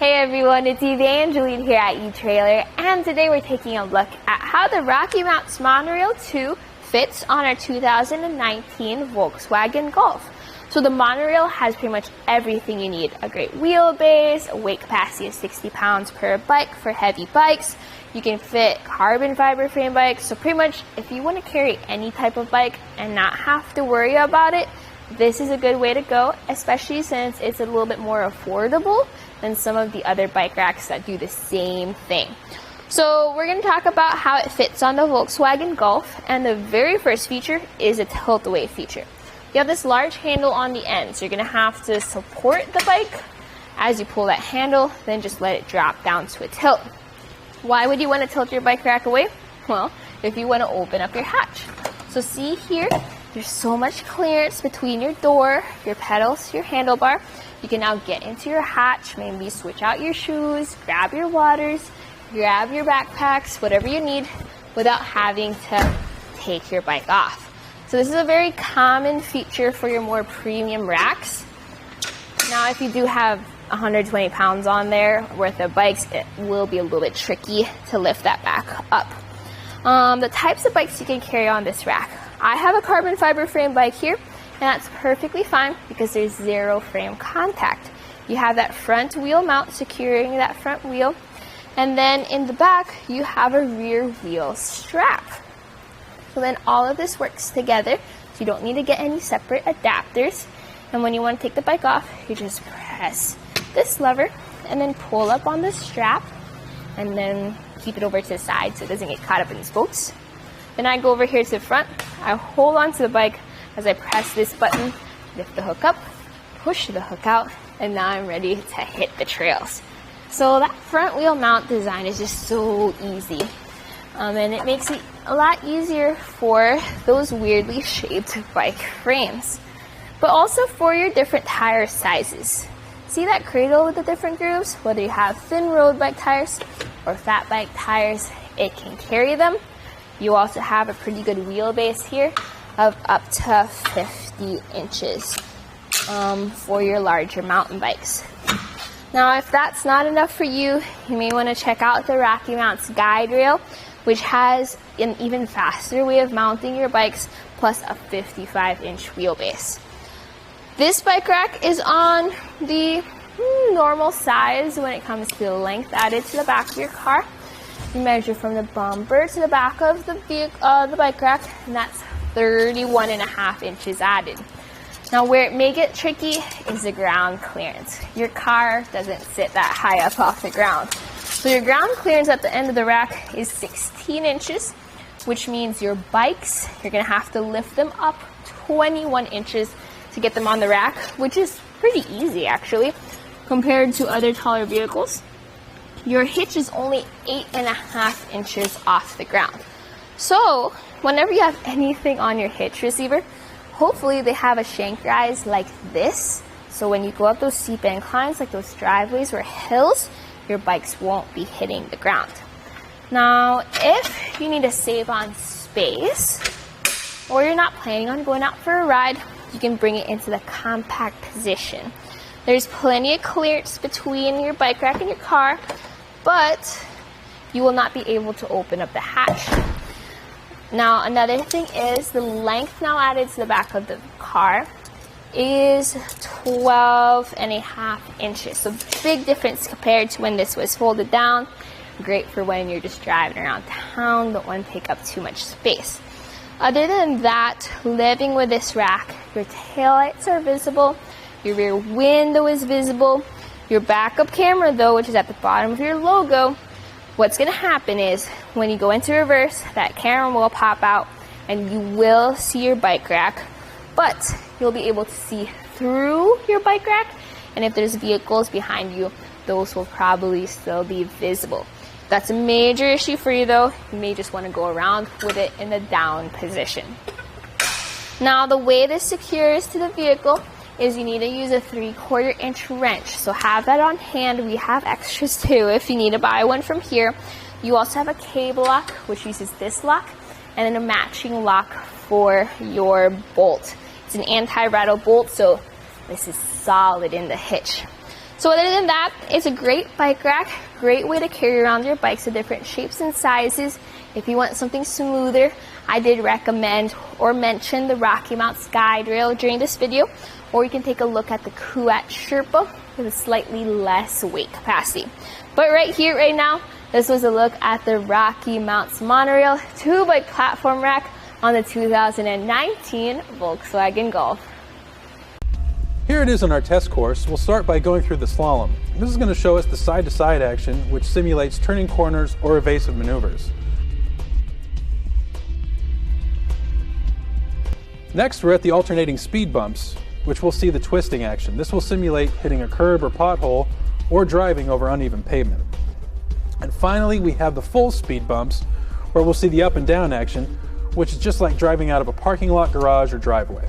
Hey everyone, it's Evangeline here at etrailer, and today we're taking a look at how the RockyMounts MonoRail 2 fits on our 2019 Volkswagen Golf. So the monorail has pretty much everything you need. A great wheelbase, a weight capacity of 60 pounds per bike for heavy bikes. You can fit carbon fiber frame bikes, so pretty much if you want to carry any type of bike and not have to worry about it, this is a good way to go, especially since it's a little bit more affordable than some of the other bike racks that do the same thing. So we're going to talk about how it fits on the Volkswagen Golf, and the very first feature is a tilt-away feature. You have this large handle on the end, so you're going to have to support the bike as you pull that handle, then just let it drop down to a tilt. Why would you want to tilt your bike rack away? Well, if you want to open up your hatch. So see here, there's so much clearance between your door, your pedals, your handlebar. You can now get into your hatch, maybe switch out your shoes, grab your waters, grab your backpacks, whatever you need, without having to take your bike off. So this is a very common feature for your more premium racks. Now, if you do have 120 pounds on there worth of bikes, it will be a little bit tricky to lift that back up. The types of bikes you can carry on this rack. I have a carbon fiber frame bike here, and that's perfectly fine because there's zero frame contact. You have that front wheel mount securing that front wheel, and then in the back you have a rear wheel strap. So then all of this works together, so you don't need to get any separate adapters. And when you want to take the bike off, you just press this lever and then pull up on the strap and then keep it over to the side so it doesn't get caught up in the spokes. Then I go over here to the front, I hold onto the bike as I press this button, lift the hook up, push the hook out, and now I'm ready to hit the trails. So that front wheel mount design is just so easy. And it makes it a lot easier for those weirdly shaped bike frames. But also for your different tire sizes. See that cradle with the different grooves? Whether you have thin road bike tires or fat bike tires, it can carry them. You also have a pretty good wheelbase here of up to 50 inches for your larger mountain bikes. Now, if that's not enough for you, you may want to check out the RockyMounts guide rail, which has an even faster way of mounting your bikes, plus a 55-inch wheelbase. This bike rack is on the normal size when it comes to the length added to the back of your car. You measure from the bumper to the back of the bike rack, and that's 31.5 inches added. Now, where it may get tricky is the ground clearance. Your car doesn't sit that high up off the ground. So your ground clearance at the end of the rack is 16 inches, which means your bikes, you're going to have to lift them up 21 inches to get them on the rack, which is pretty easy actually compared to other taller vehicles. Your hitch is only 8.5 inches off the ground. So whenever you have anything on your hitch receiver, hopefully they have a shank rise like this. So when you go up those steep inclines, like those driveways or hills, your bikes won't be hitting the ground. Now, if you need to save on space, or you're not planning on going out for a ride, you can bring it into the compact position. There's plenty of clearance between your bike rack and your car, but you will not be able to open up the hatch. Now, another thing is the length now added to the back of the car is 12.5 inches. So big difference compared to when this was folded down. Great for when you're just driving around town, don't want to take up too much space. Other than that, living with this rack, your taillights are visible, your rear window is visible, your backup camera though, which is at the bottom of your logo, what's going to happen is when you go into reverse, that camera will pop out and you will see your bike rack, but you'll be able to see through your bike rack, and if there's vehicles behind you, those will probably still be visible. If that's a major issue for you though, you may just want to go around with it in the down position. Now, the way this secures to the vehicle is you need to use a 3/4 inch wrench. So have that on hand. We have extras too if you need to buy one from here. You also have a cable lock, which uses this lock, and then a matching lock for your bolt. It's an anti-rattle bolt, so this is solid in the hitch. So other than that, it's a great bike rack, great way to carry around your bikes of different shapes and sizes. If you want something smoother, I did recommend or mention the RockyMounts guide rail during this video, or you can take a look at the Kuat Sherpa with a slightly less weight capacity. But right here, right now, this was a look at the RockyMounts MonoRail 2-bike platform rack on the 2019 Volkswagen Golf. Here it is on our test course. We'll start by going through the slalom. This is going to show us the side-to-side action, which simulates turning corners or evasive maneuvers. Next, we're at the alternating speed bumps, which we'll see the twisting action. This will simulate hitting a curb or pothole or driving over uneven pavement. And finally, we have the full speed bumps, where we'll see the up and down action, which is just like driving out of a parking lot, garage, or driveway.